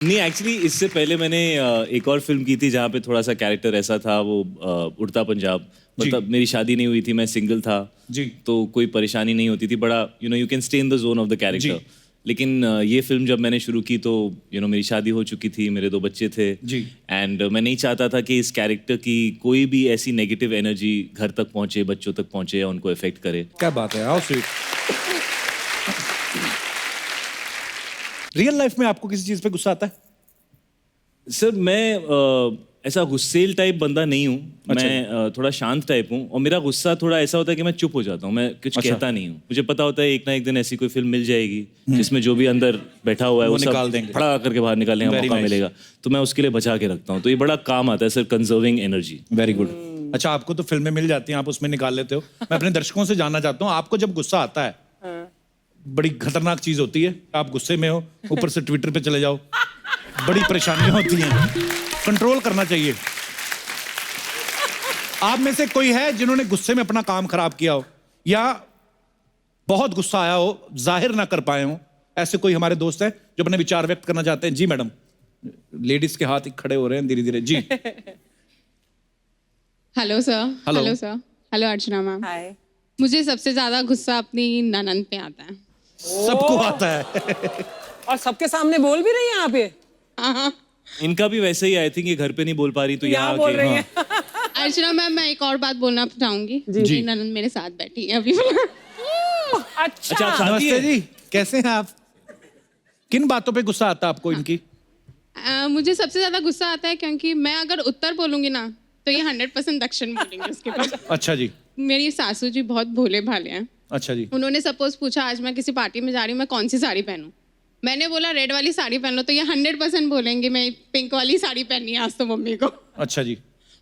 नहीं एक्चुअली इससे पहले मैंने एक और फिल्म की थी जहाँ पे थोड़ा सा कैरेक्टर ऐसा था वो उड़ता पंजाब। मतलब मेरी शादी नहीं हुई थी, मैं सिंगल था जी। तो कोई परेशानी नहीं होती थी, बड़ा you can stay in the zone of the character. लेकिन ये फिल्म जब मैंने शुरू की तो मेरी शादी हो चुकी थी, मेरे 2 बच्चे थे जी। एंड मैं नहीं चाहता था कि इस कैरेक्टर की कोई भी ऐसी नेगेटिव एनर्जी घर तक पहुंचे, बच्चों तक पहुंचे या उनको इफेक्ट करे। क्या बात है, हाउ स्वीट। रियल लाइफ में आपको किसी चीज पे गुस्सा आता है? सर मैं ऐसा गुस्सेल टाइप बंदा नहीं हूँ। अच्छा। मैं थोड़ा शांत टाइप हूँ और मेरा गुस्सा थोड़ा ऐसा होता है कि मैं चुप हो जाता हूँ, मैं कुछ अच्छा। कहता नहीं हूँ। मुझे पता होता है एक ना एक दिन ऐसी कोई फिल्म मिल जाएगी जिसमें जो भी अंदर बैठा हुआ है वो वो निकाल सब देंगे। फड़ा करके बाहर निकालने का Very मौका nice. मिलेगा, तो मैं उसके लिए बचा के रखता हूँ। तो ये बड़ा काम आता है sir, conserving energy. Very good. अच्छा, आपको तो फिल्में मिल जाती हैं, आप उसमें निकाल लेते हो। मैं अपने दर्शकों से जानना चाहता हूँ, आपको जब गुस्सा आता है, बड़ी खतरनाक चीज होती है, आप गुस्से में हो, ऊपर से ट्विटर पे चले जाओ, बड़ी परेशानियां होती हैं, कंट्रोल करना चाहिए। आप में से कोई है जिन्होंने गुस्से में अपना काम खराब किया हो या बहुत गुस्सा आया हो, जाहिर ना कर पाए हो? ऐसे कोई हमारे दोस्त हैं जो अपने विचार व्यक्त करना चाहते हैं? जी मैडम, लेडीज के हाथ खड़े हो रहे हैं धीरे धीरे। जी। Hello sir. Hello. Hello sir. Hello Archana ma'am. Hi. मुझे सबसे ज्यादा गुस्सा अपनी ननंद पे आता है। सबको आता है। और सबके सामने बोल भी रही हैं आप ये? हाँ। इनका भी वैसे ही, आई थिंक ये घर पे नहीं बोल पा रही तो यहाँ यहाँ बोल आके- रही हाँ। हैं। अर्चना मैम, मैं एक और बात बोलना चाहूंगी। जी। मेरी ननंद मेरे साथ बैठी है अभी। अच्छा, आप शादी नमस्ते है? जी, कैसे हैं आप? किन बातों पे गुस्सा आता है आपको इनकी? मुझे सबसे ज्यादा गुस्सा आता है क्योंकि मैं अगर उत्तर बोलूंगी ना तो ये 100% दक्षिण बोलेंगे उसके बाद। अच्छा जी। मेरी सासू जी बहुत भोले भाले हैं। अच्छा जी। उन्होंने सपोज पूछा आज मैं किसी पार्टी में जा रही हूँ, मैं कौन सी साड़ी पहनूं? मैंने बोला रेड वाली साड़ी पहन लो, तो ये 100% बोलेंगे मैं पिंक वाली साड़ी पहननी है आज तो मम्मी को। अच्छा जी।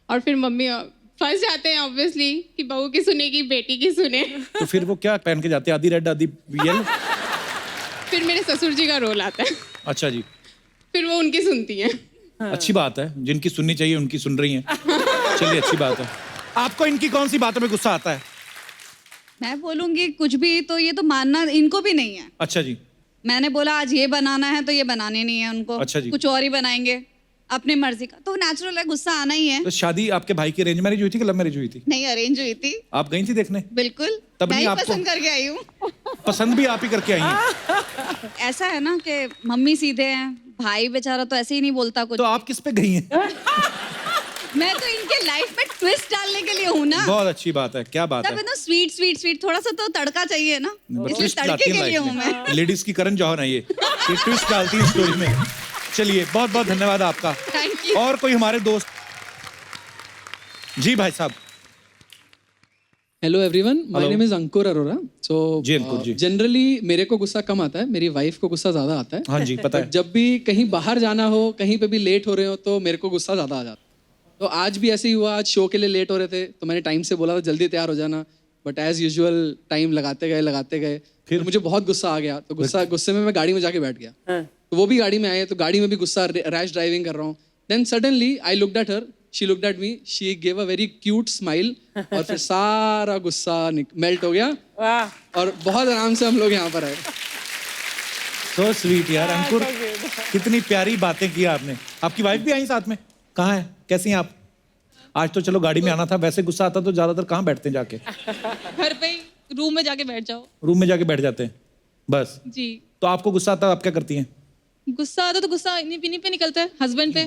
और फिर मम्मी फंस जाते हैं ऑब्वियसली कि बहू की सुनेगी बेटी की सुने। तो फिर वो क्या पहन के जाते हैं? आधी रेड आधी येलो? फिर मेरे ससुर जी का रोल आता है, अच्छा जी। फिर वो उनकी सुनती हैं। अच्छी बात है, जिनकी सुननी चाहिए उनकी सुन रही हैं। चलिए, अच्छी बात है। आपको इनकी कौन सी बातों में गुस्सा आता है? मैं बोलूंगी कुछ भी तो ये तो मानना इनको भी नहीं है। अच्छा जी। मैंने बोला आज ये बनाना है तो ये बनाने नहीं है उनको। अच्छा जी। कुछ और ही बनाएंगे अपनी मर्जी का, तो नेचुरल है, गुस्सा आना ही है। तो शादी आपके भाई की अरेंज मैरिज हुई थी कि लव मैरिज हुई थी? नहीं, अरेंज हुई थी। आप गई थी देखने? बिल्कुल। तब मैं नहीं ही आपको- पसंद करके आई हूँ। पसंद भी आप ही करके आई हैं। ऐसा है ना कि मम्मी सीधे हैं, भाई बेचारा तो ऐसे ही नहीं बोलता कुछ। तो आप किस पे गई हैं? मैं तो इनके लाइफ में ट्विस्ट डालने के लिए हूँ ना। बहुत अच्छी बात है, क्या बात तब है। ना स्वीट स्वीट स्वीट, थोड़ा सा तो तड़का चाहिए ना, इसलिए ट्विस्ट तड़के लाती के हैं लिए हूँ लाइफ मैं। में। लेडीज की करण जौहर है ये ट्विस्ट डालती है स्टोरी में। चलिए, बहुत बहुत धन्यवाद आपका। Thank you. और कोई हमारे दोस्त? जी भाई साहब। Hello everyone, my Hello. Name is Ankur Arora. So जी, अंकुर जी। जनरली मेरे को गुस्सा कम आता है, मेरी वाइफ को गुस्सा ज्यादा आता है। हाँ जी, पता है। But जब भी कहीं बाहर जाना हो, कहीं पे भी लेट हो रहे हो तो मेरे को गुस्सा ज्यादा आ जाता है। तो आज भी ऐसे ही हुआ, आज शो के लिए लेट हो रहे थे तो मैंने टाइम से बोला था जल्दी तैयार हो जाना, बट एज यूजुअल टाइम लगाते गए फिर मुझे बहुत गुस्सा आ गया। तो गुस्से में मैं गाड़ी में जाके बैठ गया। तो वो भी गाड़ी में आए तो गाड़ी में भी गुस्सा, रैश ड्राइविंग कर रहा हूँ। Then suddenly I looked at her, she looked at me, she gave a very cute smile और फिर सारा गुस्सा मेल्ट हो गया वाह। और बहुत आराम से हम लोग यहाँ पर आए। सो स्वीट यार अंकुर, कितनी प्यारी बातें की आपने। आपकी वाइफ भी आई साथ में? कहाँ है, कैसी हैं आप? आज तो चलो गाड़ी में आना था, वैसे गुस्सा आता तो ज्यादातर कहाँ बैठते हैं जाके? घर पे ही रूम में जाके बैठ जाओ। रूम में जाके बैठ जाते हैं बस? जी। तो आपको गुस्सा आता है, आप क्या करती हैं? गुस्सा आता तो गुस्सा इन्हीं पे निकलता है, हस्बैंड पे।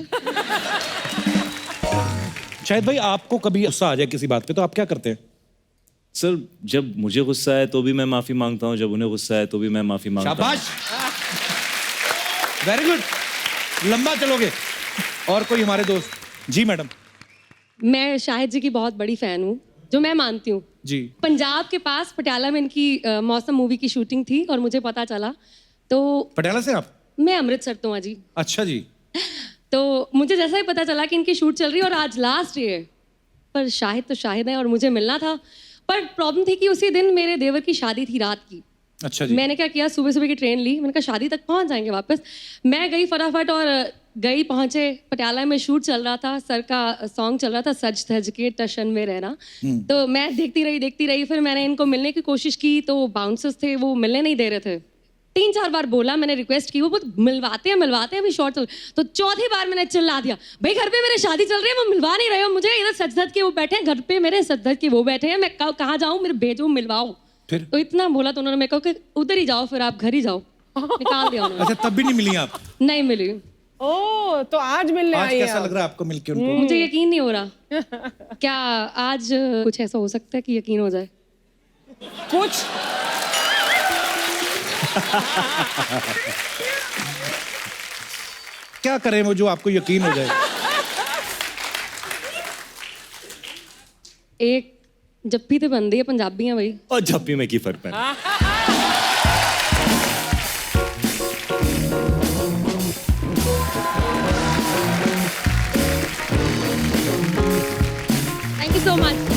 शायद भाई आपको कभी गुस्सा आ जाए किसी बात पे तो आप क्या करते हैं? सर जब मुझे गुस्सा है तो भी मैं माफी मांगता हूँ, जब उन्हें गुस्सा है तो भी मैं माफी मांगता हूँ। शाबाश, वेरी गुड, लंबा चलोगे। और कोई हमारे दोस्त? जी मैडम। मैं शाहिद जी की बहुत बड़ी फैन हूँ, जो मैं मानती हूँ। जी। पंजाब के पास पटियाला में इनकी मौसम मूवी की शूटिंग थी और मुझे पता चला तो पटियाला से आप? मैं अमृतसर तो हूँ जी। अच्छा जी। तो मुझे जैसा ही पता चला कि इनकी शूट चल रही है और आज लास्ट डे है, पर शाहिद तो शाहिद है और मुझे मिलना था। पर प्रॉब्लम थी कि उसी दिन मेरे देवर की शादी थी रात की। अच्छा जी। मैंने क्या किया, सुबह सुबह की ट्रेन ली, मैंने कहा शादी तक पहुंच जाएंगे वापस। मैं गई फटाफट और गई, पहुंचे पटियाला में शूट चल रहा था, सर का सॉन्ग चल रहा था, सज धज के टशन में रहना। तो मैं देखती रही। फिर मैंने इनको मिलने की कोशिश की तो बाउंसर्स थे, वो मिलने नहीं दे रहे थे। 3-4 बार बोला, मैंने रिक्वेस्ट की, वो बहुत मिलवाते हैं अभी शॉर्ट। तो चौथी बार मैंने चिल्ला दिया, भाई घर पे मेरे शादी चल रही है, वो मिलवा नहीं रहे हो मुझे, इधर सच के वो बैठे हैं घर पे, मेरे सच के वो बैठे हैं, मैं कहाँ जाऊँ, मेरे भेजो मिलवाओ। फिर तो इतना बोला तो उन्होंने मेरे को कि उधर ही जाओ, फिर आप घर ही जाओ, निकाल दिया उन्होंने। अच्छा, तब भी नहीं मिली आप? नहीं मिली। ओ, तो आज मिलने आज आई कैसा आप। लग रहा है आपको मिलके उनको? मुझे यकीन नहीं हो रहा। क्या आज कुछ ऐसा हो सकता है कि यकीन हो जाए? कुछ क्या करें वो जो आपको यकीन हो जाए? एक जप्पी तो बनती है, पंजाबी है भाई। और झप्पी में की फर्क पैना। Thank you so much.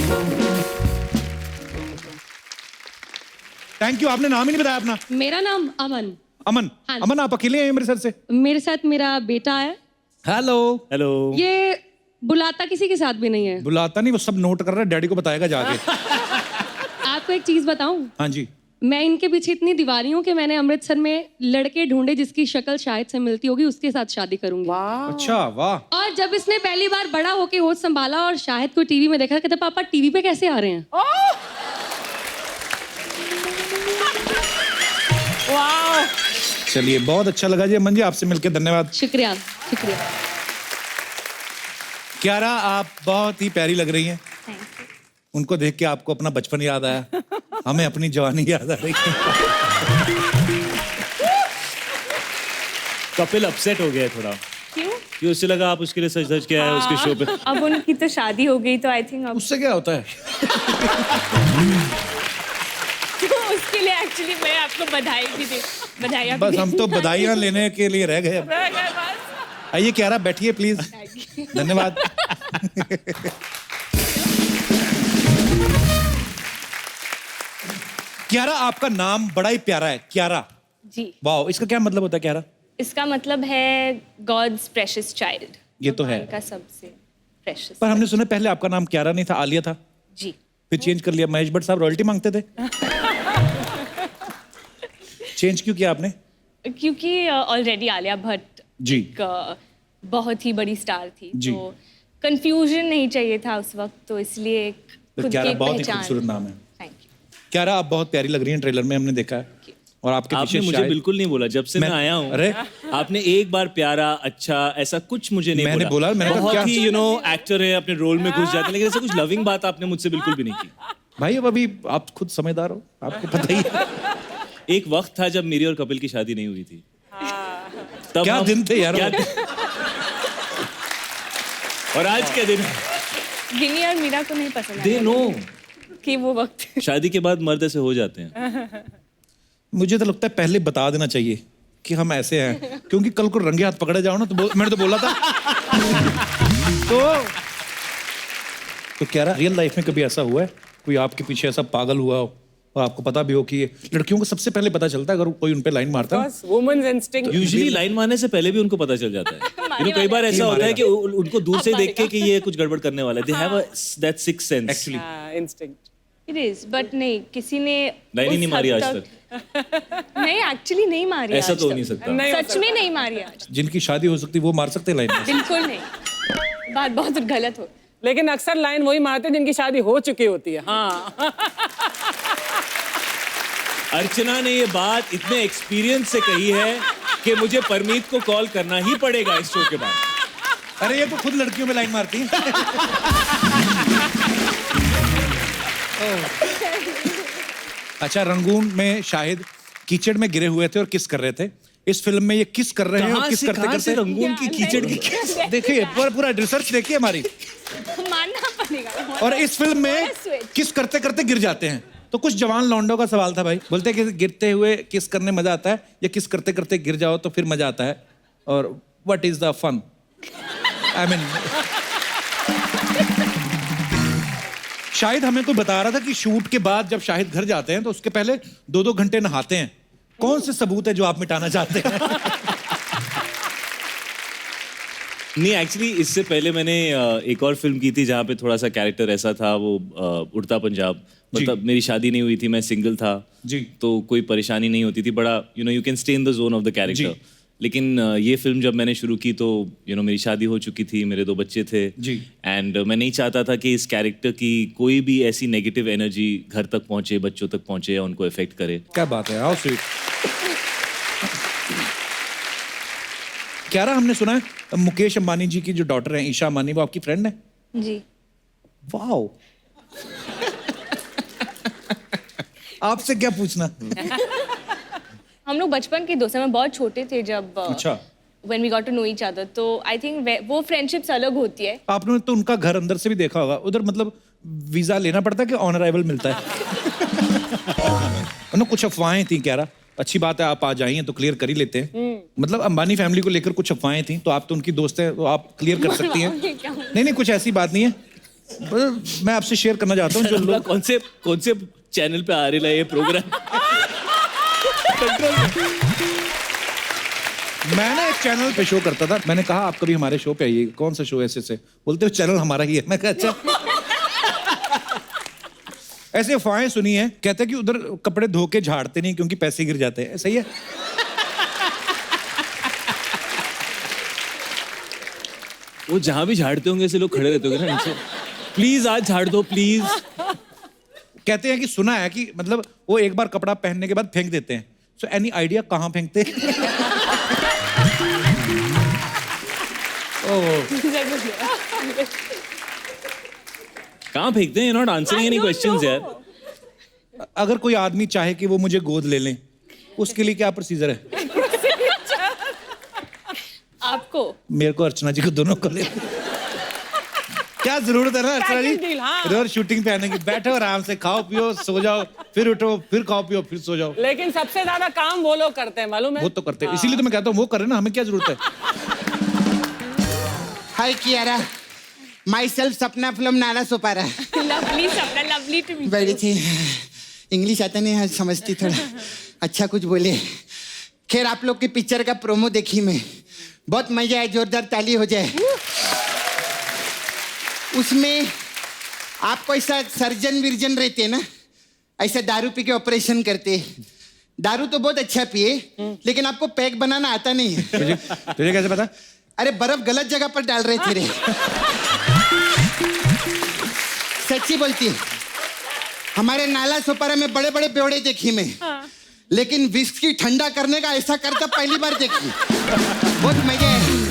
Thank you. आपने नाम ही नहीं बताया अपना। मेरा नाम अमन। अमन। हाँ। अमन, आप अकेले हैं अमृतसर से? मेरे साथ मेरा बेटा है। हेलो। हेलो। ये बुलाता किसी के साथ भी नहीं है। बुलाता नहीं, वो सब नोट कर रहा है, डैडी को बताएगा जाके। आपको एक चीज बताऊं, हाँ जी। मैं इनके पीछे इतनी दीवानी हूँ कि मैंने अमृतसर में लड़के ढूंढे जिसकी शक्ल शायद से मिलती होगी, उसके साथ शादी करूंगी। अच्छा, वाह। और जब इसने पहली बार बड़ा होके होश संभाला और शाहिद को टीवी में देखा, कहते पापा टीवी पे कैसे आ रहे हैं? वाह, चलिए, बहुत अच्छा लगा जी अमन जी, आपसे मिलकर। धन्यवाद। शुक्रिया शुक्रिया। क्यारा, आप बहुत ही प्यारी लग रही हैं। उनको देख के आपको अपना बचपन याद आया, हमें अपनी जवानी याद आ रही है। कपिल अपसेट हो गया थोड़ा, क्यों? कि उससे लगा आप उसके लिए सच धज के आए उसके शो पे। अब उनकी तो शादी हो गई तो आई थिंक अब उससे क्या होता है? तो उसके लिए एक्चुअली मैं आपको बधाई भी दे, बधाई बस हम तो बधाइयां लेने के लिए रह गए। आइए क्यारा, बैठिए प्लीज। धन्यवाद। क्यारा, आपका नाम बड़ा ही प्यारा है, क्यारा। जी, वाह, इसका क्या मतलब होता है क्यारा? इसका मतलब है गॉड्स प्रेशियस चाइल्ड। ये तो है। का सबसे प्रेशियस। पर हमने सुना पहले आपका नाम क्यारा नहीं था, आलिया था, जी, फिर चेंज कर लिया। महेश भट्ट साहब रॉयल्टी मांगते थे। चेंज क्यों किया आपने? क्योंकि ऑलरेडी आलिया भट्ट जी। एक बहुत ही बड़ी स्टार थी, जी। तो कंफ्यूजन नहीं चाहिए था उस वक्त, तो इसलिए एक तो खुद क्यारा की बहुत ही पहचान। खूबसूरत नाम है। Thank you. क्यारा, आप बहुत प्यारी लग रही हैं, ट्रेलर में हमने देखा है। और आपके आपने पीछे मुझे शायद बिल्कुल नहीं बोला जब से मैं आया हूँ। अरे, आपने एक बार प्यारा, अच्छा, ऐसा कुछ मुझे नहीं मैंने बोला, मैंने कहा बहुत क्या? ही एक्टर है, अपने रोल में घुस जाते हैं, लेकिन ऐसा कुछ लविंग बात आपने मुझसे बिल्कुल भी नहीं की। भाई अब अभी आप खुद समझदार हो, आपको पता ही है। एक वक्त था जब मेरी और कपिल की शादी नहीं हुई थी। तब क्या दिन थे यार वो? और आज क्या दिन? गिनी और मीरा को नहीं पसंद दे आया नो कि वो वक्त शादी के बाद मर्द ऐसे हो जाते हैं। मुझे तो लगता है पहले बता देना चाहिए कि हम ऐसे हैं, क्योंकि कल को रंगे हाथ पकड़े जाओ ना, तो मैंने तो बोला था। तो कह रहा, रियल लाइफ में कभी ऐसा हुआ है कोई आपके पीछे ऐसा पागल हुआ हो और आपको पता भी हो कि ये लड़कियों को सबसे पहले पता चलता है अगर कोई उन पे लाइन मारता है? बस वुमेन्स इंस्टिंक्ट। यूजुअली लाइन मारने से पहले भी उनको पता चल जाता है। कई बार ऐसा होता है कि उनको दूर से देख के कि ये कुछ गड़बड़ करने वाला है। They have that sixth sense actually. Instinct. It is, but नहीं, किसी ने लाइन ही उस नहीं मारी हद आज तक। नहीं, एक्चुअली नहीं मारी ऐसा आज तो हो तक। नहीं सकता। सच में नहीं मारी आज, जिनकी शादी हो सकती है वो मार सकते हैं लाइन में? बिल्कुल नहीं। बात बहुत गलत हो। लेकिन अक्सर लाइन वही मारते हैं जिनकी शादी हो चुकी होती है। हाँ। अर्चना ने ये बात इतने एक्सपीरियंस से कही है कि मुझे परमीत को कॉल करना ही पड़ेगा इस शो के बाद। अरे ये तो खुद लड़कियों में लाइन मारती है। अच्छा, रंगून में शाहिद कीचड़ में गिरे हुए थे और किस कर रहे थे। इस फिल्म में ये किस कर रहे हैं और किस करते करते रंगून की कीचड़ की किस? देखिए, पूरा रिसर्च देखिए हमारी। मानना पड़ेगा। और इस फिल्म में किस करते करते गिर जाते हैं। तो कुछ जवान लौंडों का सवाल था भाई, बोलते हैं कि गिरते हुए किस करने मजा आता है या किस करते करते गिर जाओ तो फिर मजा आता है, और what is the fun? I mean, Shahid हमें कोई बता रहा था कि शूट के बाद जब शाहिद घर जाते हैं तो उसके पहले 2-2 घंटे नहाते हैं। कौन से सबूत है जो आप मिटाना चाहते हैं? नहीं एक्चुअली इससे पहले मैंने एक और फिल्म की थी जहाँ पे थोड़ा सा कैरेक्टर ऐसा था, वो उड़ता पंजाब। मतलब मेरी शादी नहीं हुई थी, मैं सिंगल था जी। तो कोई परेशानी नहीं होती थी, बड़ा you can stay in the zone of the character. लेकिन ये फिल्म जब मैंने शुरू की तो मेरी शादी हो चुकी थी, मेरे 2 बच्चे थे जी। एंड मैं नहीं चाहता था कि इस कैरेक्टर की कोई भी ऐसी नेगेटिव एनर्जी घर तक पहुंचे, बच्चों तक पहुंचे या उनको इफेक्ट करे। क्या बात है, हाउ स्वीट। क्यारा, हमने सुना है मुकेश अंबानी जी की जो डॉटर है ईशा अंबानी, वो आपकी फ्रेंड है? जी। वाओ। आपसे क्या पूछना। हम लोग बचपन के दोस्त हैं, मैं बहुत छोटे थे जब अच्छा। when we got to know each other, तो आई थिंक वो फ्रेंडशिप्स अलग होती है। आपने तो उनका घर अंदर से भी देखा होगा, उधर मतलब वीजा लेना पड़ता है कि ऑन अराइवल मिलता है? ना कुछ अफवाहें थी क्यारा, अच्छी बात है आप आ जाइए तो क्लियर कर ही लेते हैं। मतलब अंबानी फैमिली को लेकर कुछ अफवाहें थी, तो आप तो उनकी दोस्त हैं तो आप क्लियर कर सकती हैं। नहीं कुछ ऐसी बात नहीं है, मैं आपसे शेयर करना चाहता हूँ जो लोग। कौन से चैनल पे आ रहा है ये प्रोग्राम? मैं ना एक चैनल पे शो करता था, मैंने कहा आप कभी हमारे शो पे आइए। कौन सा शो है? ऐसे बोलते हो चैनल हमारा ही है। मैं कहा अच्छा। ऐसे अफवाहें सुनी है, कहते हैं कि उधर कपड़े धो के झाड़ते नहीं क्योंकि पैसे गिर जाते हैं, सही है? वो जहां भी झाड़ते होंगे ऐसे लोग खड़े रहते होंगे ना नीचे, प्लीज आज झाड़ दो प्लीज। कहते हैं कि सुना है कि मतलब वो एक बार कपड़ा पहनने के बाद फेंक देते हैं। सो एनी आइडिया कहाँ फेंकते हैं? कहाँ फेंकते हैं? नॉट आंसरिंग एनी क्वेश्चंस यार। अगर कोई आदमी चाहे कि वो मुझे गोद ले लें, उसके लिए क्या प्रोसीजर है? आपको मेरे को, अर्चना जी को, दोनों को ले। क्या जरूरत है ना अर्चना जी, Package deal, हाँ। रोज शूटिंग पे आने की, बैठो आराम से, खाओ पियो सो जाओ, फिर उठो, फिर खाओ पियो, फिर सो जाओ। लेकिन सबसे ज्यादा काम वो लोग करते हैं, मालूम है? वो तो करते हैं, इसीलिए तो मैं कहता हूँ वो करे ना, हमें क्या जरूरत है? हाय कियारा, माई सेल्फ सपना फ्रॉम नाला सोपारा। लवली सपना, लवली टू मीट बड़ी थी, इंग्लिश आता नहीं है, समझती थोड़ा, अच्छा कुछ बोले। खैर आप लोग की पिक्चर का प्रोमो देखी मैं, बहुत मजा आया, जोरदार ताली हो जाए। उसमें आपको ऐसा सर्जन विर्जन रहते हैं ना, ऐसा दारू पी के ऑपरेशन करते। दारू तो बहुत अच्छा पिए, लेकिन आपको पैक बनाना आता नहीं है। तुझे कैसे पता? अरे बर्फ गलत जगह पर डाल रहे थे रे। सच्ची बोलती, हमारे नाला सोपारा में बड़े बड़े बेवड़े देखी मैं, लेकिन विस्की ठंडा करने का ऐसा करता पहली बार देखी। बहुत मजा है।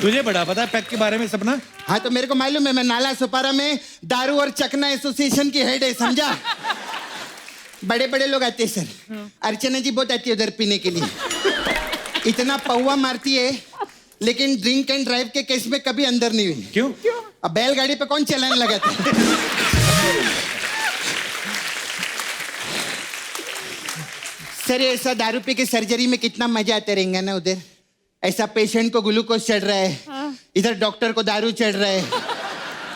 तुझे बड़ा पता है पैक के बारे में सपना? हाँ तो मेरे को मालूम है, मैं नाला सोपारा में दारू और चकना एसोसिएशन की हेड है, समझा? बड़े बड़े लोग आते हैं सर, अर्चना जी बहुत आती है उधर पीने के लिए, इतना पौवा मारती है, लेकिन ड्रिंक एंड ड्राइव के केस में कभी अंदर नहीं हुई। क्यों? अब बैलगाड़ी पे कौन चलाने लगा था? सर ऐसा दारू पी के सर्जरी में कितना मजा आता रहेगा ना उधर, ऐसा पेशेंट को ग्लूकोज चढ़ रहा है, इधर डॉक्टर को दारू चढ़ रहा है।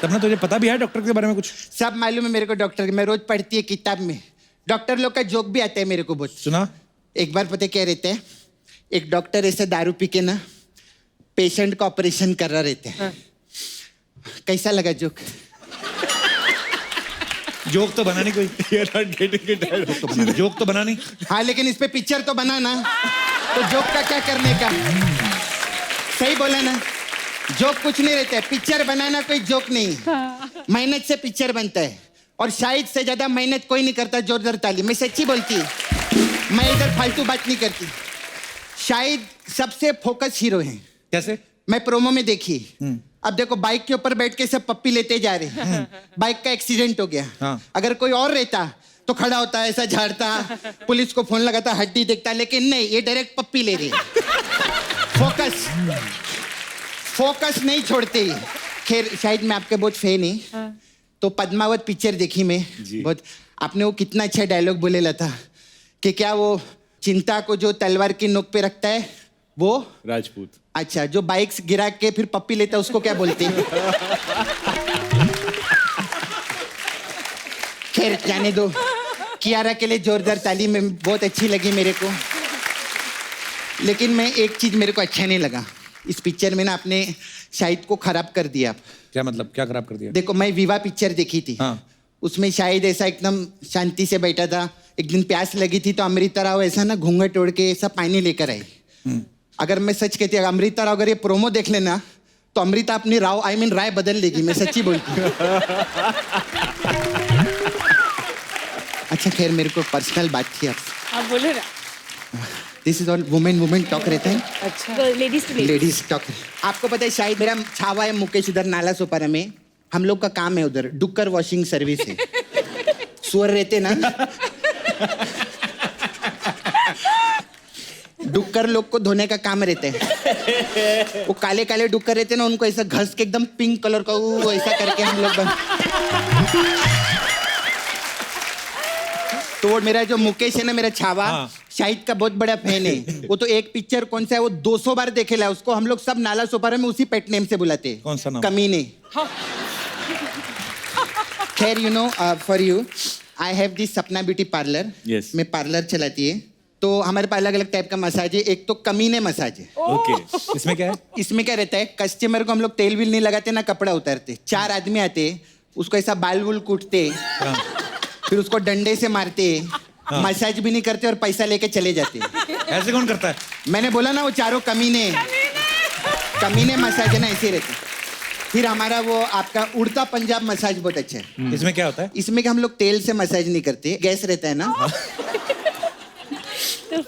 तब ना तुझे पता भी है डॉक्टर के बारे में कुछ? सब मालूम है मेरे को डॉक्टर, मैं रोज पढ़ती है किताब में, डॉक्टर लोग का जोक भी आता है मेरे को बहुत। सुना? एक बार पता क्या रहता है, एक डॉक्टर ऐसे दारू पी के ना पेशेंट का ऑपरेशन कर रहा रहता है। कैसा लगा जोक? जोक तो बना नहीं कोई। जोक तो बना नहीं। हाँ लेकिन इस पे पिक्चर तो बना ना, तो जोक का क्या करने का? सही बोला ना, जोक कुछ नहीं रहता है, पिक्चर बनाना कोई जोक नहीं है। मेहनत से पिक्चर बनता है, और शायद से ज्यादा मेहनत कोई नहीं करता। जोरदार ताली। मैं सच्ची बोलती, मैं इधर फालतू बात नहीं करती। शाहिद सबसे फोकस हीरो है। कैसे? मैं प्रोमो में देखी, अब देखो बाइक के ऊपर बैठ के सब पप्पी लेते जा रहे हैं, बाइक का एक्सीडेंट हो गया। हाँ। अगर कोई और रहता तो खड़ा होता, ऐसा झाड़ता, पुलिस को फोन लगाता, हड्डी देखता, लेकिन नहीं, ये डायरेक्ट पप्पी ले रही है। फोकस नहीं छोड़ते। खैर शायद मैं आपके बहुत फैन ही, तो पद्मावत पिक्चर देखी मैं बहुत। आपने वो कितना अच्छा डायलॉग बोलेला था कि क्या वो चिंता को जो तलवार की नोक पे रखता है वो राजपूत। अच्छा, जो बाइक गिरा के फिर पप्पी लेता है उसको क्या बोलते हैं? खैर जाने दो। कियारा के लिए जोरदार ताली में बहुत अच्छी लगी मेरे को, लेकिन मैं एक चीज मेरे को अच्छा नहीं लगा। इस पिक्चर में ना आपने शाहिद को खराब कर दिया आप। क्या मतलब, क्या खराब कर दिया? देखो मैं विवाह पिक्चर देखी थी। हाँ। उसमें शाहिद ऐसा एकदम शांति से बैठा था। एक दिन प्यास लगी थी तो अमृता राव ऐसा ना घूंघट ओढ़ के ऐसा पानी लेकर आई। अगर मैं सच कहती हूँ, अमृता राव अगर ये प्रोमो देख लेना तो अमृता अपनी राय बदल लेगी। मैं सच्ची बोलती हूँ। अच्छा खैर, मेरे को पर्सनल बात थी आप। आप बोले ना। This is all women talk रहता है। अच्छा लेडीज टू लेडीज टॉक। आपको पता है शायद मेरा छावा है मुकेश उधर नाला सोपारा में। हम लोग का काम है उधर डुक्कर वॉशिंग सर्विस है। सुअर रहते ना, डुक्कर लोग को धोने का काम रहता है। वो काले काले डुक्कर रहते ना, उनको ऐसा घस के एकदम पिंक कलर का वो ऐसा करके हम लोग तो वो मेरा जो मुकेश है ना, मेरा छावा, शाहिद का बहुत बड़ा फैन है। वो तो एक पिक्चर कौन सा है वो 200 बार देखेला। उसको हम लोग सब नाला सोपारा में उसी पेट नेम से बुलाते हैं। कौन सा नाम? कमीने। खैर you know for you I have this सपना ब्यूटी पार्लर। Yes. मैं पार्लर चलाती है तो हमारे पास अलग अलग टाइप का मसाज है। एक तो कमीने मसाज है। ओके। इसमें क्या है? इसमें क्या रहता है, कस्टमर को हम लोग तेल विल नहीं लगाते ना कपड़ा उतारते। 4 आदमी आते, उसको ऐसा बाल वुल कूटते, फिर उसको डंडे से मारते, मसाज भी नहीं करते और पैसा लेके चले जाते। ऐसे कौन करता है? मैंने बोला ना वो चारों कमीने मसाज है ना, ऐसे रहते। फिर हमारा वो आपका उड़ता पंजाब मसाज बहुत अच्छा है। इसमें क्या होता है? इसमें कि हम लोग तेल से मसाज नहीं करते, गैस रहता है ना,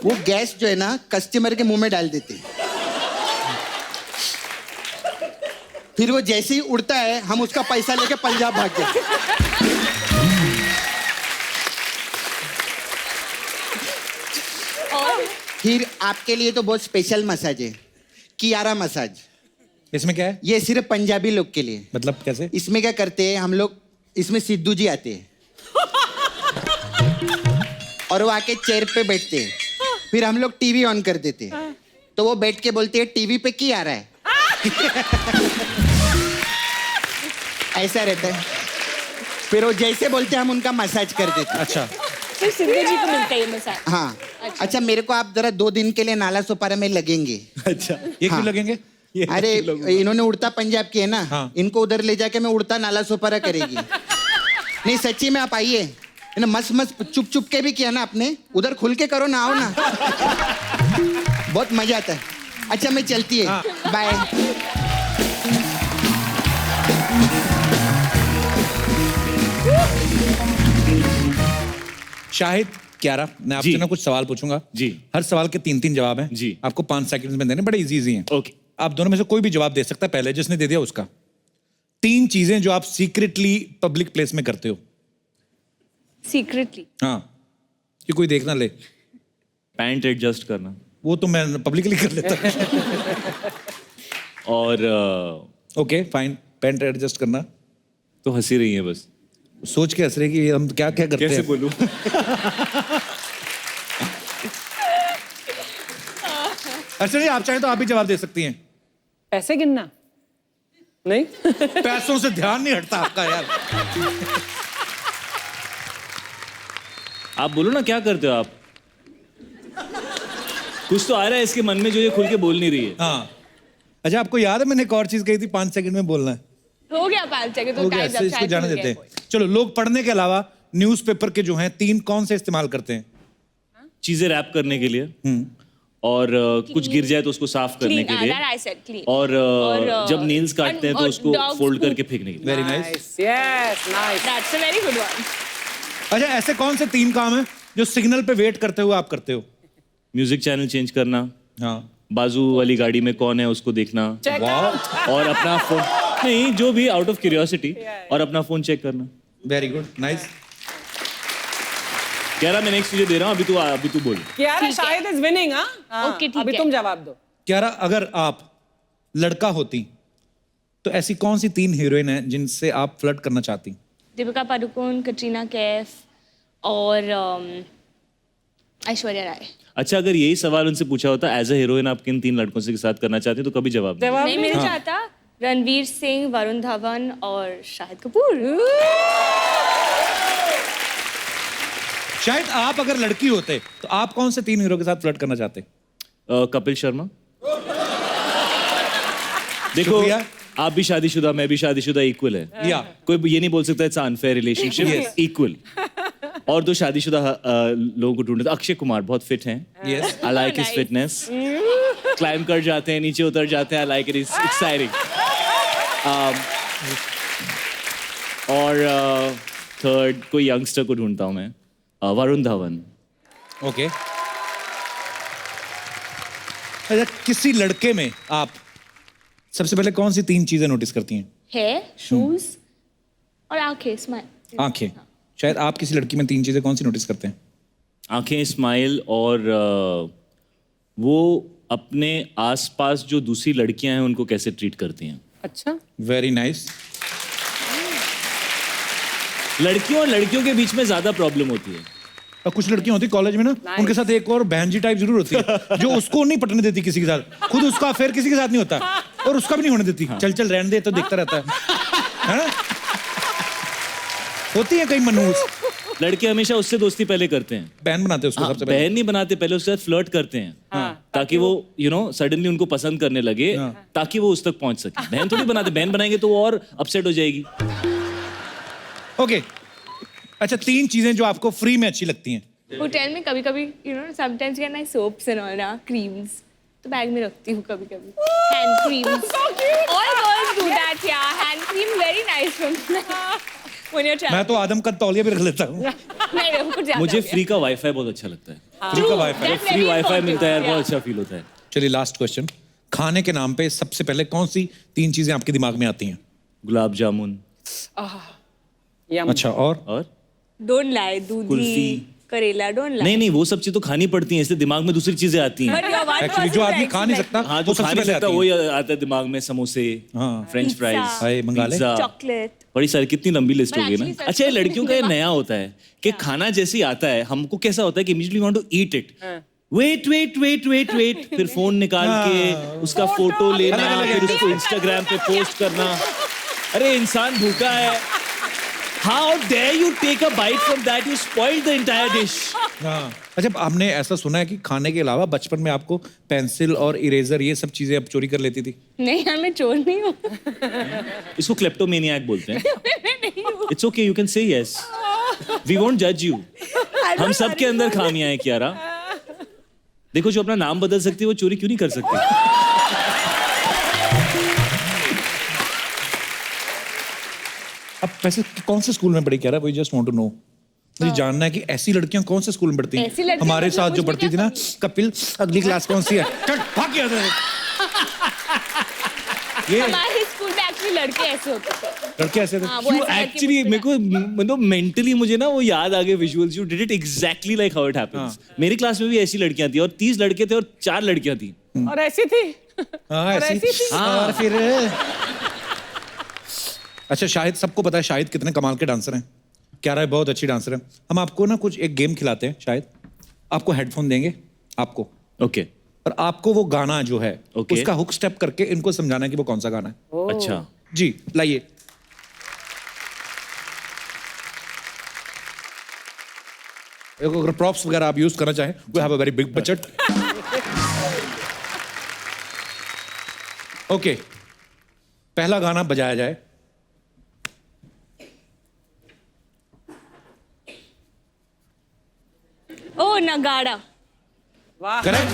वो गैस जो है ना कस्टमर के मुंह में डाल देते। फिर वो जैसे ही उड़ता है हम उसका पैसा लेके पंजाब भाग जाते। फिर आपके लिए तो बहुत स्पेशल मसाज है, कियारा मसाज। इसमें क्या है? ये सिर्फ पंजाबी लोग के लिए। मतलब कैसे? इसमें क्या करते हैं हम लोग, इसमें सिद्धू जी आते हैं और वो आके चेयर पे बैठते हैं। फिर हम लोग टीवी ऑन कर देते हैं तो वो बैठ के बोलते हैं टीवी पे की आ रहा है। ऐसा रहता है। फिर वो जैसे बोलते हैं हम उनका मसाज कर देते हैं। अच्छा। फिर सिद्धू जी को मिलता है ये मसाज। हाँ। अच्छा मेरे को आप जरा 2 दिन के लिए नाला सोपारा में लगेंगे। अच्छा, ये क्यों लगेंगे? अरे इन्होंने उड़ता पंजाब की है ना, हाँ। इनको उधर ले जाके मैं उड़ता नाला सोपारा करेगी। नहीं सच्ची में आप आइए ना, मस्त मस्त चुप चुप के भी किया ना आपने, उधर खुल के करो ना, आओ ना। बहुत मजा आता है। अच्छा मैं चलती है, बाय। शाहिद, क्यारा, मैं आपसे जी। ना कुछ सवाल पूछूंगा। जी। हर सवाल के 3-3 जवाब हैं। जी। आपको 5 सेकंड्स में देने, बड़े इजी हैं। ओके। आप दोनों में से कोई भी जवाब दे सकता है, पहले जिसने दे दिया उसका। 3 चीजें जो आप सीक्रेटली पब्लिक प्लेस में करते हो। सीक्रेटली हाँ, कि कोई देख ना ले। पैंट एडजस्ट करना वो तो मैं पब्लिकली कर लेता हूँ। और ओके फाइन, पैंट एडजस्ट करना। तो हंसी रही है बस। सोच के हंस रहे कि हम क्या क्या करते कैसे हैं। बोलूं? अच्छा जी, आप चाहें तो आप भी जवाब दे सकती हैं। पैसे गिनना नहीं। पैसों से ध्यान नहीं हटता आपका यार। आप बोलो ना क्या करते हो आप? कुछ तो आ रहा है इसके मन में जो ये खुल के बोल नहीं रही है। हाँ। अच्छा, आपको याद है मैंने एक और चीज कही थी, 5 सेकंड में बोलना है। हो गया 5 सेकंड तो हो गया, टाइम इसको जाने देते हैं। चलो, लोग पढ़ने के अलावा न्यूज़पेपर के जो हैं 3 कौन से इस्तेमाल करते हैं? चीजें रैप करने के लिए और कुछ गिर जाए तो उसको साफ करने के लिए, आई सेड क्लीन। और जब नेल्स काटते हैं तो और उसको dogs फोल्ड को- करके फेंकने के लिए। Very nice. Yes nice. That's a very good one. अच्छा, ऐसे कौन से 3 काम हैं जो सिग्नल पे वेट करते हुए आप करते हो? म्यूजिक चैनल चेंज करना, हाँ। बाजू वाली गाड़ी में कौन है उसको देखना, और अपना फोन नहीं, जो भी आउट ऑफ क्यूरियोसिटी, और अपना फोन चेक करना। Very good, nice. कह रहा मैं नेक्स्ट तुझे दे रहा हूँ, अभी तू बोल। यार शाहिद इज विनिंग। हाँ ओके, ठीक अभी है। तुम जवाब दो। क्यारा, अगर आप लड़का होती तो ऐसी कौन सी 3 हीरोइन हैं जिनसे आप फ्लर्ट करना चाहती? दीपिका पादुकोण, कटरीना कैफ और ऐश्वर्या राय। अच्छा, अगर यही सवाल उनसे पूछा होता एज अ हीरोइन आप किन 3 लड़कों से के साथ करना चाहते हैं, तो कभी जवाब नहीं। नहीं मिल जाता। रणवीर सिंह, वरुण धवन और शाहिद कपूर। शायद आप अगर लड़की होते तो आप कौन से 3 हीरो के साथ फ्लर्ट करना चाहते? कपिल शर्मा, देखो शुक्रिया। आप भी शादीशुदा, मैं भी शादीशुदा, इक्वल है। या कोई ये नहीं बोल सकता इट्स अनफेयर रिलेशनशिप, इक्वल। और दो शादीशुदा लोगों को ढूंढते, अक्षय कुमार बहुत फिट हैं। Yes I like his fitness. Climb कर जाते हैं, नीचे उतर जाते हैं, I like it, is exciting. और थर्ड कोई यंगस्टर को ढूंढता हूँ मैं, वरुण धवन। ओके। अच्छा, किसी लड़के में आप सबसे पहले कौन सी 3 चीजें नोटिस करती हैं? हेयर, शूज और आंखें, स्माइल। आंखें। शायद आप किसी लड़की में 3 चीजें कौन सी नोटिस करते हैं? आंखें, स्माइल और वो अपने आसपास जो दूसरी लड़कियां हैं उनको कैसे ट्रीट करती हैं। अच्छा, वेरी नाइस। लड़कियों और लड़कियों के बीच में ज्यादा प्रॉब्लम होती है। और कुछ लड़कियां होती कॉलेज में ना, उनके साथ एक और बहन जी टाइप जरूर होती है जो उसको नहीं पटने देती किसी के साथ, खुद उसका अफेयर किसी के साथ नहीं होता और उसका भी नहीं होने देती। चल चल रहने दे, तो देखता रहता है ना? होती है कई मनूस। लड़के हमेशा उससे दोस्ती पहले करते हैं। बहन बनाते हैं उसको सबसे पहले। बहन नहीं बनाते, पहले उसके साथ फ्लर्ट करते हैं ताकि वो सडनली उनको पसंद करने लगे, ताकि वो उस तक पहुंच सके। बहन थोड़ी बनाते, बहन बनाएंगे तो वो और अपसेट हो जाएगी। ओके। अच्छा, 3 चीजें जो आपको फ्री में अच्छी लगती हैं। होटल में कभी कभी sometimes get nice soaps and all ना, क्रीम्स तो बैग में रखती हूँ कभी कभी। Hand creams, all girls do that या, hand cream very nice when you मैं तो आदम का तौलिया भी रख लेता हूँ। नहीं कुछ ज्यादा मुझे हो गया। फ्री का वाईफाई बहुत अच्छा लगता है। फ्री का wifi. That's free very wifi important, मिलता है यार, yeah. बहुत अच्छा फील होता है। चलिए लास्ट क्वेश्चन। खाने के नाम पे सबसे पहले कौन सी 3 चीजें आपके दिमाग में आती हैं? गुलाब जामुन यम। अच्छा, और डोंट लाई, दूधी, कुल्फी। करेला, डोंट लाई। नहीं नहीं, वो सब चीज तो खानी पड़ती हैं, इसलिए दिमाग में दूसरी चीजें आती हैं। एक्चुअली जो आदमी खा नहीं सकता हाँ, वो जो सबसे खा नहीं पहले सकता आती वही है। आता है दिमाग में। समोसे, हाँ। फ्रेंच फ्राइज, हाय, मंगा ले। Pizza, chocolate. बड़ी सारी, कितनी लंबी लिस्ट But होगी ना। actually सच अच्छा, ये में लड़कियों का ये नया होता है कि खाना जैसे ही आता है हमको कैसा होता है कि immediately want to eat it. Wait wait wait wait wait, फिर फोन निकाल के उसका फोटो लेना, फिर उसको इंस्टाग्राम पे पोस्ट करना। अरे इंसान भूखा है। How dare you take a bite from that? You spoiled the entire dish. हाँ। अच्छा, हमने ऐसा सुना है कि खाने के अलावा बचपन में आपको पेंसिल और इरेजर ये सब चीजें आप चोरी कर लेती थी। नहीं यार, मैं चोर नहीं हूँ। इसको क्लेप्टोमेनियाक बोलते हैं। It's okay, you can say yes. We won't judge you. हम सब के अंदर खामियां हैं कियारा। देखो, जो अपना नाम बदल सकती है वो चोरी क्यों नहीं कर सकती? अब वैसे कौन से स्कूल में पढ़ी क्या रहा? We just want to know. मुझे जानना है कि ऐसी लड़कियां कौन से स्कूल में पढ़ती ऐसी हैं? लड़कियां हमारे मतलब साथ जो मुझे पढ़ती थी क्या ना, कपिल, अगली क्लास कौन सी है? चल भाग गया था। ये हमारे स्कूल में एक्चुअली लड़के ऐसे होते थे। लड़के ऐसे थे। हाँ, वो You ऐसे लड़के actually, मुझसे मेरे को मतलब मेंटली मुझे ना वो याद आ गए visuals. You did it exactly like how it happens. मेरी क्लास में भी ऐसी लड़कियां थी और 30 लड़के थे और 4 लड़कियां थी। और ऐसी थी। हाँ, और ऐसी थी। और फिर अच्छा, शाहिद, सबको पता है शाहिद कितने कमाल के डांसर हैं। क्यारा है बहुत अच्छी डांसर है। हम आपको ना कुछ एक गेम खिलाते हैं। शायद आपको हेडफोन देंगे आपको, ओके और आपको वो गाना जो है Okay. उसका हुक स्टेप करके इनको समझाना है कि वो कौन सा गाना है। अच्छा, जी लाइए। अगर प्रॉप्स वगैरह आप यूज करना चाहें, we have a very big budget. Okay, पहला गाना बजाया जाए। ओ नगाड़ा। करेक्ट।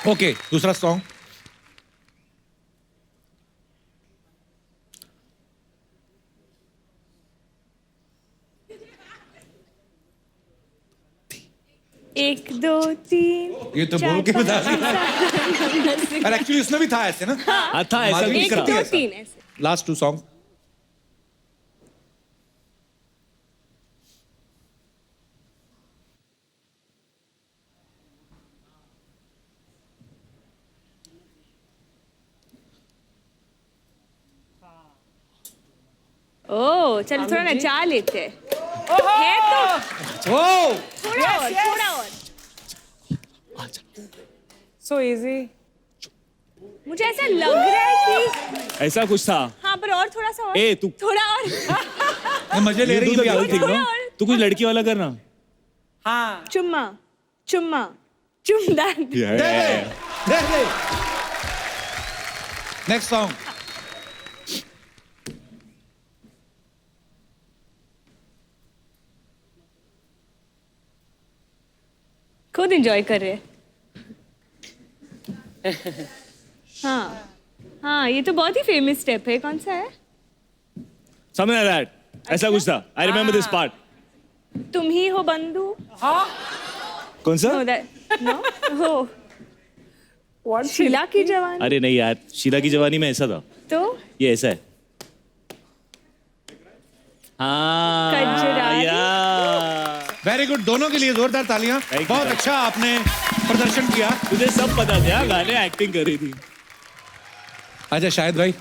ओके, दूसरा सॉन्ग। एक दो तीन। ये तो बोल के बता दिया। और एक्चुअली उसमें भी था ऐसे ना। हाँ था ऐसा माधुरी कुछ एक था। करती है दो ऐसा। तीन ऐसे। Last 2 song. ओ चल थोड़ा नचा लेते हैं। है तो ओ थोड़ा और, थोड़ा और। So easy. मुझे ऐसा लग रहा है कि ऐसा कुछ था। हाँ, पर और थोड़ा सा और। ए, तू- थोड़ा और। मजे ले रही है अभी। थोड़ा और। तू कुछ लड़की वाला करना। हाँ, चुम्मा चुम्मा चुमदान। Yeah. Next song. खुद एंजॉय कर रहे हैं। हाँ हाँ, ये तो बहुत ही फेमस स्टेप है। कौन सा है? Something like that. ऐसा कुछ था। I remember this part. तुम ही हो बंधु। कौन सा? No, that no. हो। शीला की जवानी। अरे नहीं यार, शीला की जवानी में ऐसा था। तो ये ऐसा है। हाँ कजरारी। यार। वेरी गुड, दोनों के लिए जोरदार तालियां। Thank you, बहुत sir. अच्छा आपने प्रदर्शन किया। तुझे सब पता था, गाने एक्टिंग कर रही थी। अच्छा शाहिद भाई,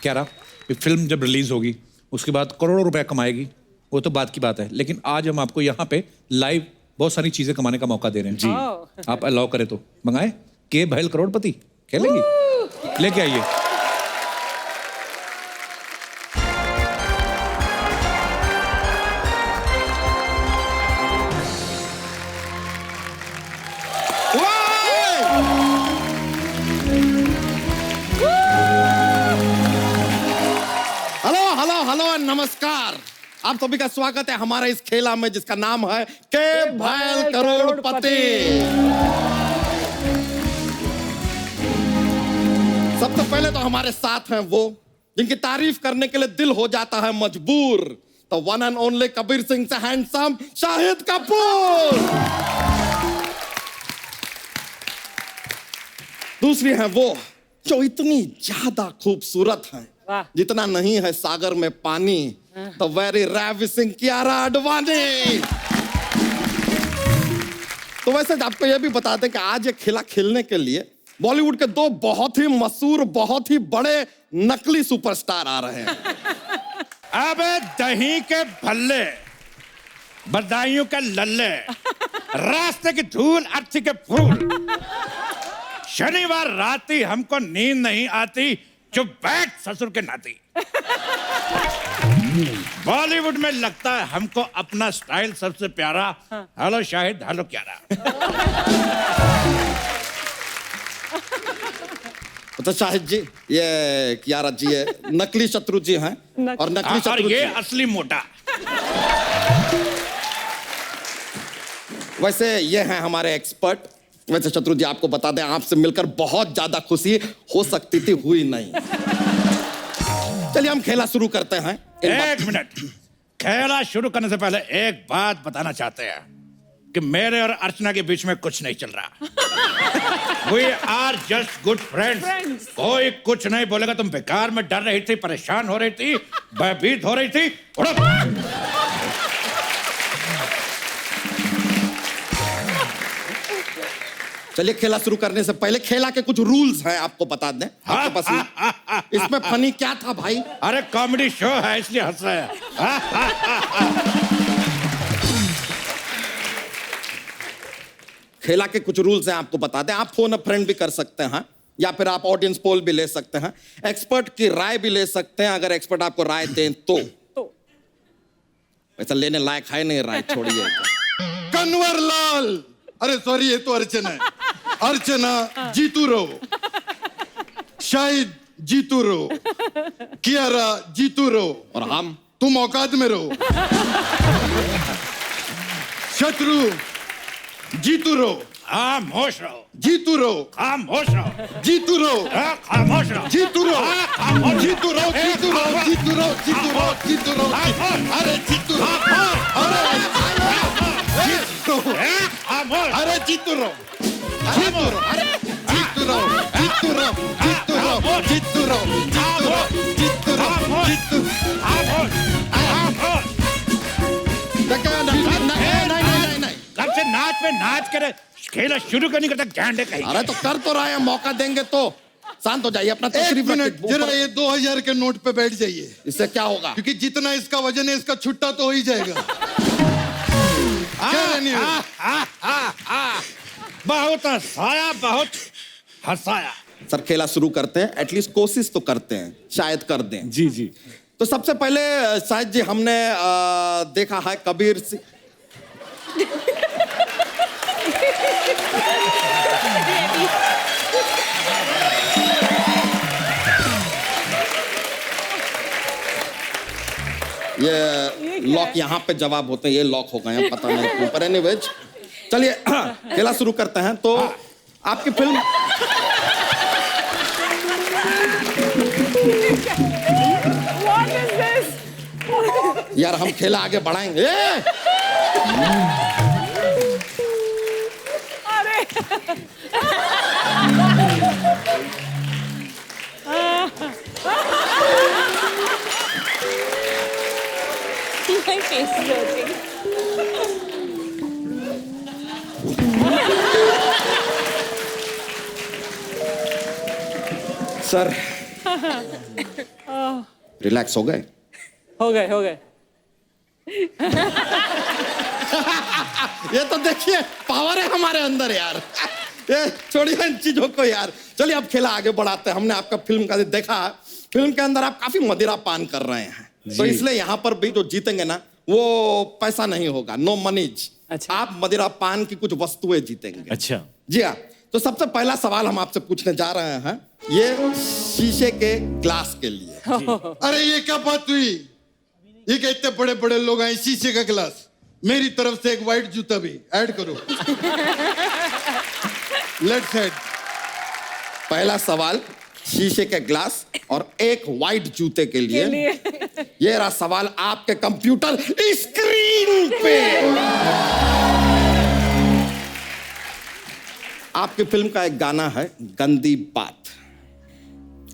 क्या रहा ये फिल्म जब रिलीज होगी उसके बाद करोड़ों रुपए कमाएगी, वो तो बात की बात है, लेकिन आज हम आपको यहाँ पे लाइव बहुत सारी चीजें कमाने का मौका दे रहे हैं। जी आप अलाउ करें तो मंगाए के भैल करोड़पति खेलेंगी, लेके आइए। हेलो हेलो हेलो नमस्कार, आप सभी का स्वागत है हमारे इस खेला में जिसका नाम है के भैल करोड़पति। सबसे पहले तो हमारे साथ हैं वो जिनकी तारीफ करने के लिए दिल हो जाता है मजबूर, तो one and only Kabir Singh से हैंडसम शाहिद कपूर। दूसरी है वो जो इतनी ज्यादा खूबसूरत है जितना नहीं है सागर में पानी, तो वेरी रेविसिंग कियारा आडवाणी। तो वैसे आपको यह भी बता दें कि आज ये खेला खेलने के लिए बॉलीवुड के दो बहुत ही मशहूर, बहुत ही बड़े नकली सुपरस्टार आ रहे हैं। अबे दही के भल्ले, बदायूं के लल्ले, रास्ते की धूल, अर्थी के फूल। शनिवार राती हमको नींद नहीं आती, चुप बैठ ससुर के नाती। बॉलीवुड में लगता है हमको अपना स्टाइल सबसे प्यारा। हेलो शाहिद, हेलो क्यारा। तो शाहिद जी, ये कियारा जी है नकली शत्रु जी हैं और नकली और शत्रु ये जी। असली मोटा। वैसे ये हैं हमारे एक्सपर्ट। वैसे शत्रु जी आपको बता दें, आपसे मिलकर बहुत ज्यादा खुशी हो सकती थी, हुई नहीं। चलिए हम खेला शुरू करते हैं। एक मिनट, खेला शुरू करने से पहले एक बात बताना चाहते हैं कि मेरे और अर्चना के बीच में कुछ नहीं चल रहा। We are just good friends. कोई कुछ नहीं बोलेगा। तुम बेकार में डर रही थी, परेशान हो रही थी, भयभीत हो रही थी। चलिए खेला शुरू करने से पहले खेला के कुछ रूल्स हैं, आपको बता दें। आपके पास इसमें फनी क्या था भाई? अरे कॉमेडी शो है इसलिए हंस रहे हैं। खेला के कुछ रूल्स हैं, आपको बता दें। आप फोन अ फ्रेंड भी कर सकते हैं या फिर आप ऑडियंस पोल भी ले सकते हैं, एक्सपर्ट की राय भी ले सकते हैं अगर एक्सपर्ट आपको राय दें तो। वैसा लेने लायक है नहीं राय, छोड़िए। कन्वर लाल, अरे सॉरी ये तो अर्चना है। अर्चना जीतू रहो, शाहिद जीतू रहो, कियारा जीतू रहो, और हम तुम औकात में रहो। शत्रु जीतू रहो, खामोश रहो। जीतू रहो, खामोश रहो। जीतू रहो, खामोश रहो। जीतू रहो, जीतू रहो, जीतू रहो, जीतू रहो, जीतू रहो, जीतू रहो। अरे जीतू रहो, अरे अरे जीतू रहो, जीतू रहो, अरे जीतू रहो, जीतू रहो, जीतू रहो, जीतू रहो, जीतू रहो, जीतू रहो, जीतू। नहीं, कब से नाच पे नाच कर खेला शुरू करने करता गैंडे कहीं। अरे तो कर तो रहा है, मौका देंगे तो। शांत हो जाइए, अपना एक तशरीफ मिनट रखिए। जरा ये 2000 के नोट पे बैठ जाइए। इससे क्या होगा? क्योंकि जितना इसका वजन है इसका छुट्टा तो हो ही जाएगा। क्या रहनी है? बहुत हंसाया, बहुत हंसाया। सर खेला शुरू करते हैं, एटलीस्ट कोशिश तो करते हैं, शायद कर दें। जी जी। तो सबसे पहले शायद जी हमने देखा है कबीर सिंह। ये लॉक यहाँ पे जवाब होते हैं, ये लॉक हो गए हैं, पता नहीं क्यों, पर एनीवेज चलिए खेला शुरू करते हैं। तो आपकी फिल्म What is this? यार हम खेला आगे बढ़ाएंगे। अरे My face is hurting. Sir relax हो गए? हो गए। ये तो देखिए पावर है हमारे अंदर यार। ये छोड़िए इन चीजों को यार, चलिए अब खेला आगे बढ़ाते हैं। हमने आपका फिल्म का देखा, फिल्म के अंदर आप काफी मदिरा पान कर रहे हैं, तो इसलिए यहाँ पर भी जो जीतेंगे ना वो पैसा नहीं होगा, नो मनीज। अच्छा। आप मदिरा पान की कुछ वस्तुएं जीतेंगे। अच्छा जी हाँ, तो सबसे पहला सवाल हम आपसे पूछने जा रहे हैं, ये शीशे के ग्लास के लिए। अरे ये क्या बात हुई? ये क्या इतने बड़े बड़े लोग आए, शीशे का गिलास? मेरी तरफ से एक वाइट जूता भी ऐड करो। Let's head. पहला सवाल शीशे के ग्लास और एक वाइट जूते के लिए। ये रहा सवाल आपके कंप्यूटर स्क्रीन पे। आपकी फिल्म का एक गाना है गंदी बात।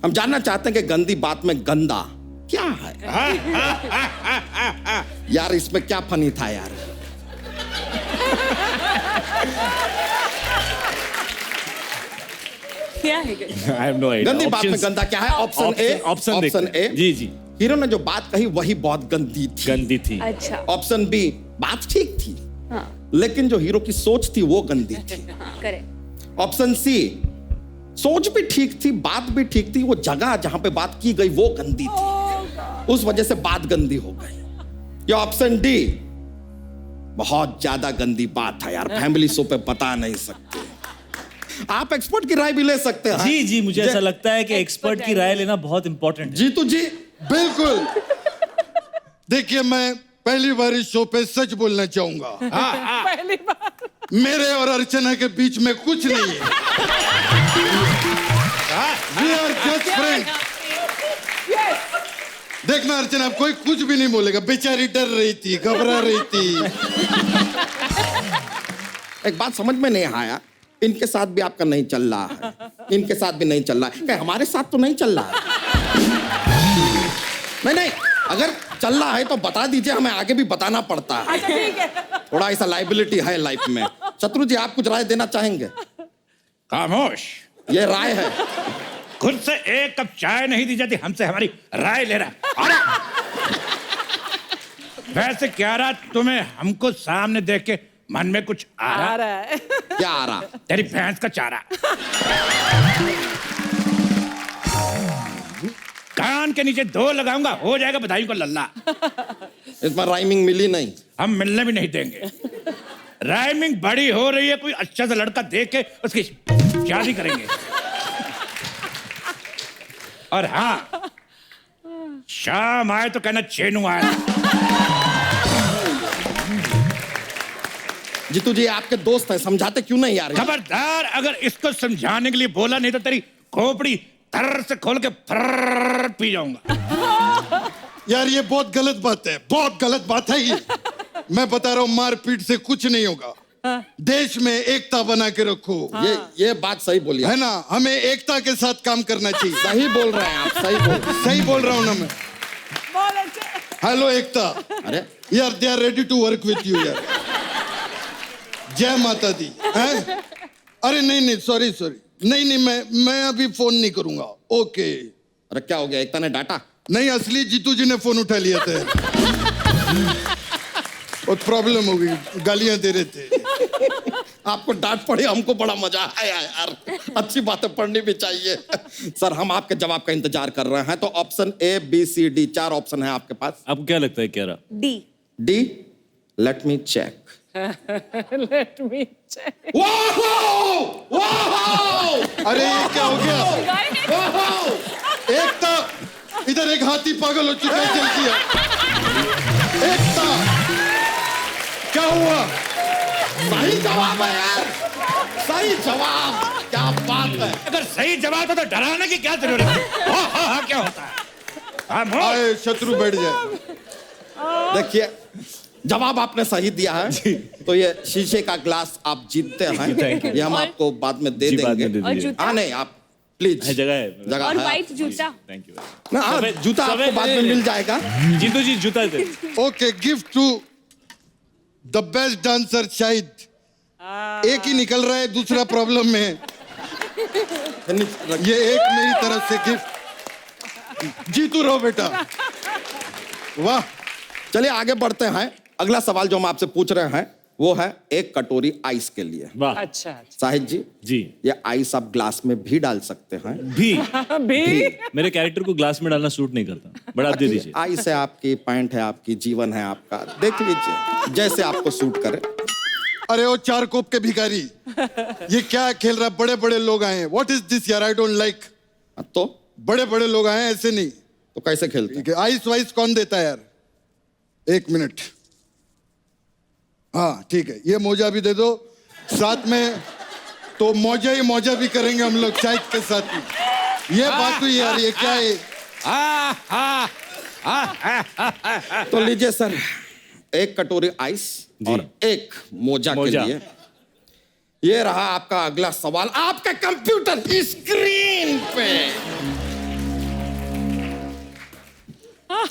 हम जानना चाहते हैं कि गंदी बात में गंदा क्या है। यार इसमें क्या फनी था यार? क्या है? I have no idea. गंदी बात में Options- गंदा क्या है? Option A. Ji ji hero ने जो बात कही वही बहुत गंदी थी। अच्छा। ऑप्शन बी, बात ठीक थी, हाँ। लेकिन जो हीरो की सोच थी वो गंदी थी। हाँ, करेक्ट। ऑप्शन सी, सोच भी ठीक थी, बात भी ठीक थी, वो जगह जहां पे बात की गई वो गंदी थी, उस वजह से बात गंदी हो गई। या ऑप्शन डी, बहुत ज्यादा गंदी बात है यार, फैमिली शो पे बता नहीं सकते। आप एक्सपर्ट की राय भी ले सकते हैं। जी जी, मुझे ऐसा लगता है कि एक्सपर्ट की राय लेना बहुत इंपॉर्टेंट है। जीतू जी बिल्कुल। देखिए मैं पहली बार इस शो पे सच बोलना चाहूंगा। पहली बार। मेरे और अर्चना के बीच में कुछ नहीं है। We are just friends। देखना अर्चना, कोई कुछ भी नहीं बोलेगा, बेचारी डर रही थी, घबरा रही थी। एक बात समझ में नहीं आया, इनके साथ भी आपका नहीं चल रहा है, इनके साथ भी नहीं चल रहा है, क्या हमारे साथ तो नहीं चल रहा है? नहीं, अगर चल रहा है तो बता दीजिए, हमें आगे भी बताना पड़ता है। अच्छा ठीक है। थोड़ा ऐसा लाइबिलिटी है लाइफ में। शत्रु जी आप कुछ राय देना चाहेंगे? खामोश। ये राय है। खुद से एक कप चाय नहीं दी जाती, हमसे हमारी राय ले रहा। वैसे क्या रहा तुम्हें हमको सामने देख के मन में कुछ आ रहा है? क्या आ रहा? तेरी भैंस का चारा। कान के नीचे 2 लगाऊंगा, हो जाएगा बधाई को लल्ला। इसमें राइमिंग मिली नहीं। हम मिलने भी नहीं देंगे। राइमिंग बड़ी हो रही है, कोई अच्छा सा लड़का देख के उसकी शादी करेंगे। और हाँ, शाम आए तो कहना चेनू आया। जीतू जी आपके दोस्त हैं, समझाते क्यों नहीं यार? खबरदार, अगर इसको समझाने के लिए बोला नहीं तो तेरी खोपड़ी तर से खोल के फर्र पी जाऊंगा। यार ये बहुत गलत बात है, बहुत गलत बात है ये। मैं बता रहा हूँ, मारपीट से कुछ नहीं होगा। देश में एकता बना के रखो। ये बात सही बोली है ना, हमें एकता के साथ काम करना चाहिए। सही बोल रहे हैं आप, सही बोल रहा हूँ ना मैं। हेलो एकता। अरे यार they are ready to work with you यार। जय माता दी। हैं? अरे नहीं सॉरी नहीं मैं अभी फोन नहीं करूंगा। ओके। अरे क्या हो गया, एकता ने डांटा? नहीं, असली जीतू जी ने फोन उठा लिया था। और प्रॉब्लम हो गई, गालियां दे रहे थे। आपको डांट पड़ी, हमको बड़ा मजा आया यार। अच्छी बातें पढ़नी भी चाहिए। सर हम आपके जवाब का इंतजार कर रहे हैं, तो option A B C D 4 option है आपके पास। आपको क्या लगता है क्या रहा? D. Let me check. Let me check. अरे ये क्या हो गया? एकता, इधर एक हाथी पागल हो चुका है, जल्दी आ। क्या हुआ? सही जवाब है यार, सही जवाब। क्या बात है। अगर सही जवाब हो तो डराने की क्या जरूरत है? हाँ क्या होता है? आए शत्रु बैठ जाए। देखिए, जवाब आपने सही दिया है, तो ये शीशे का ग्लास आप जीतते हैं। ये हम आपको बाद में दे देंगे। और जूता? हाँ नहीं, आप प्लीज, जगह है, जगह और है। व्हाइट जूता? Thank you. ना हाँ, जूता आपको बाद में मिल जाएगा। जीतू जी जूता दे। Okay, gift to the best dancer Shahid. एक ही निकल रहा है, दूसरा प्रॉब्लम में है। ये एक मेरी तरफ से गिफ्ट। जीतू रहो बेटा। वाह। चलिए आगे बढ़ते हैं। अगला सवाल जो हम आपसे पूछ रहे हैं वो है एक कटोरी आइस के लिए। वाह। अच्छा शाहिद जी, जी। ये आइस आप ग्लास में भी डाल सकते हैं। भी भी मेरे कैरेक्टर को ग्लास में डालना सूट नहीं करता, बट आप दे दीजिए। आइस है आपकी, पैंट है आपकी, जीवन है आपका, देख लीजिए जैसे आपको सूट करे। अरे वो चार कोप के भिखारी, ये क्या खेल रहा है? बड़े बड़े लोग आए हैं। व्हाट इज दिस यार? I don't like. तो बड़े बड़े लोग आए हैं, ऐसे नहीं। तो कैसे खेलते हैं? ठीक है, आइस वाइस कौन देता है यार? एक मिनट। हाँ ठीक है, ये मोजा भी दे दो साथ में, तो मौजा ही मौजा भी करेंगे हम लोग चाय के साथ ही। ये बात हुई यार, ये क्या है? तो लीजिए सर, एक कटोरी आइस और एक मोजा के लिए। ये रहा आपका अगला सवाल आपके कंप्यूटर स्क्रीन पे।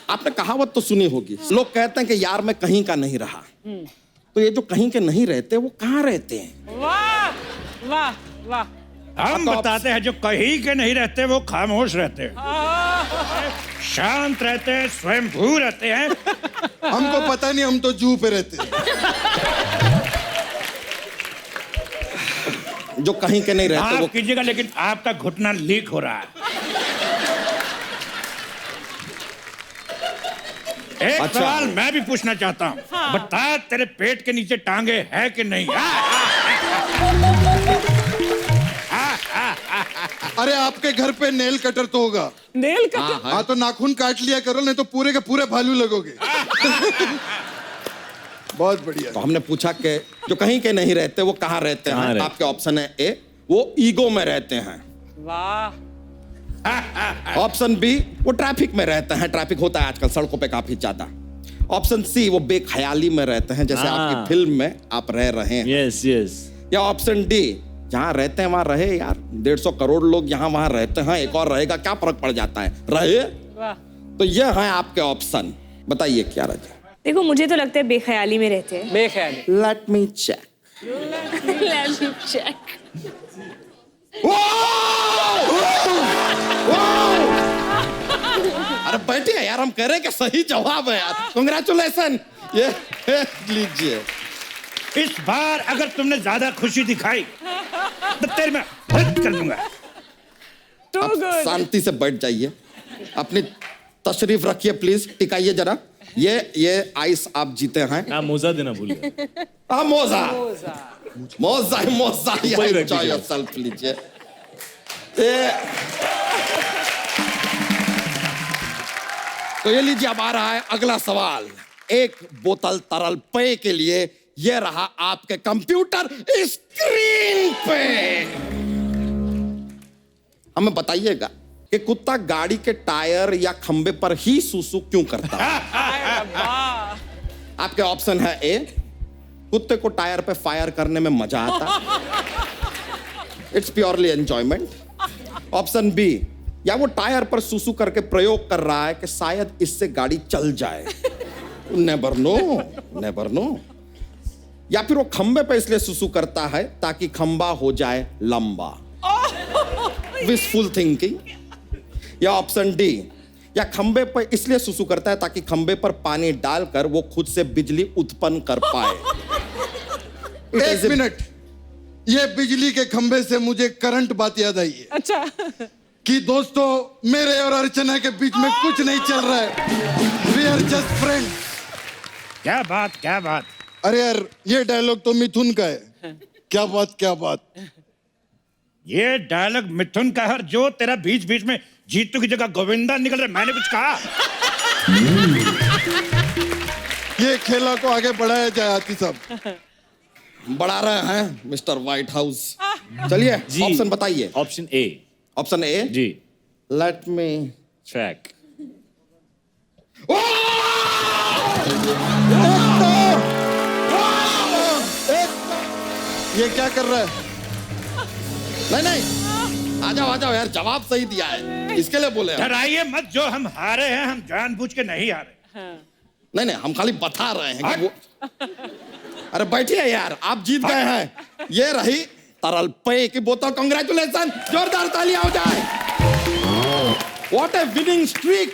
आपने कहावत तो सुनी होगी, लोग कहते हैं कि यार मैं कहीं का नहीं रहा। तो ये जो कहीं के नहीं रहते वो कहाँ रहते हैं? वाह वाह वाह। हम बताते हैं, जो कहीं के नहीं रहते वो खामोश रहते हैं, शांत रहते हैं, स्वयंभू रहते हैं। हमको पता नहीं, हम तो जू पे रहते हैं। जो कहीं के नहीं रहते वो आप कीजिएगा, लेकिन आपका घुटना लीक हो रहा है। एक अच्छा। सवाल मैं भी पूछना चाहता हूँ। बता, तेरे पेट के नीचे टांगे है कि नहीं? अरे आपके घर पे नेल कटर तो होगा। Nail cutter? हाँ तो नाखून काट लिया करो, नहीं तो पूरे के पूरे भालू लगोगे। बहुत बढ़िया। तो हमने पूछा कि जो कहीं के नहीं रहते वो कहाँ रहते हैं? आपके ऑप्शन है ए, वो ईगो में रहते हैं। वाह। ऑप्शन बी, वो ट्रैफिक में रहते हैं, ट्रैफिक होता है आजकल सड़कों पे काफी ज्यादा। ऑप्शन सी, वो बेख्याली में रहते हैं, जैसे आपकी फिल्म में आप रह रहे हैं। Yes yes. या ऑप्शन डी, जहाँ रहते हैं वहां रहे यार, 150 करोड़ लोग यहाँ वहां रहते हैं, एक और रहेगा क्या फर्क पड़ जाता है, रहे। वाह। तो ये है आपके ऑप्शन, बताइए क्या रहे। देखो मुझे तो लगता है बेख्याली में रहते हैं। बेख्याली। Let me check. Let me check. अरे बैठिए यार, हम कह रहे हैं कि सही जवाब है यार। कांग्रेचुलेशन। ये लीजिए। इस बार अगर तुमने ज्यादा खुशी दिखाई तो तेरे में हद कर दूंगा। आप शांति से बैठ जाइए, अपनी तशरीफ रखिए प्लीज, टिकाइए जरा। ये आइस आप जीते हैं। हाँ, मोजा देना भूल गए। हाँ मोजा मोजा मोजा, एंजॉय दीजिए। योरसेल्फ लीजिए। तो ये लीजिए, अब आ रहा है अगला सवाल। एक बोतल तरल पेय के लिए। ये रहा आपके कंप्यूटर स्क्रीन पे। हमें बताइएगा कि कुत्ता गाड़ी के टायर या खंबे पर ही सूसू क्यों करता है? आपके ऑप्शन है ए, कुत्ते को टायर पे फायर करने में मजा आता, it's purely enjoyment. Option B, या वो टायर पर सूसू करके प्रयोग कर रहा है कि शायद इससे गाड़ी चल जाए, नेवर नो नेवर नो। या फिर वो खंबे पे इसलिए सूसू करता है ताकि खंबा हो जाए लंबा, विशफुल थिंकिंग। या ऑप्शन डी, या खंबे पर इसलिए सूसू करता है ताकि खंबे पर पानी डालकर वो खुद से बिजली उत्पन्न कर पाए। एक मिनट, ये बिजली के खंबे से मुझे करंट बात याद आई है। अच्छा। कि दोस्तों, मेरे और अर्चना के बीच में कुछ नहीं चल रहा है, वी आर जस्ट फ्रेंड्स। क्या बात क्या बात। अरे यार, ये डायलॉग तो मिथुन का है। क्या बात क्या बात। ये डायलॉग मिथुन का है, और जो तेरा बीच बीच में जीतू की जगह गोविंदा निकल रहा है, मैंने कुछ कहा? ये खेला को आगे बढ़ाया जाए आती साहब। बढ़ा रहे हैं मिस्टर व्हाइट हाउस। चलिए जी। ऑप्शन बताइए। Option A. ऑप्शन ए, जी। Let me track. ये क्या कर रहा है? नहीं आ जाओ यार, जवाब सही दिया है, इसके लिए बोले हम। डराइए मत, जो हम हारे हैं हम जानबूझ के नहीं हारे। नहीं हम खाली बता रहे हैं कि वो। अरे बैठिए यार, आप जीत गए हैं। ये रही तरल पेय की बोतल। कांग्रेचुलेशन, जोरदार तालियां हो जाए। What A winning streak.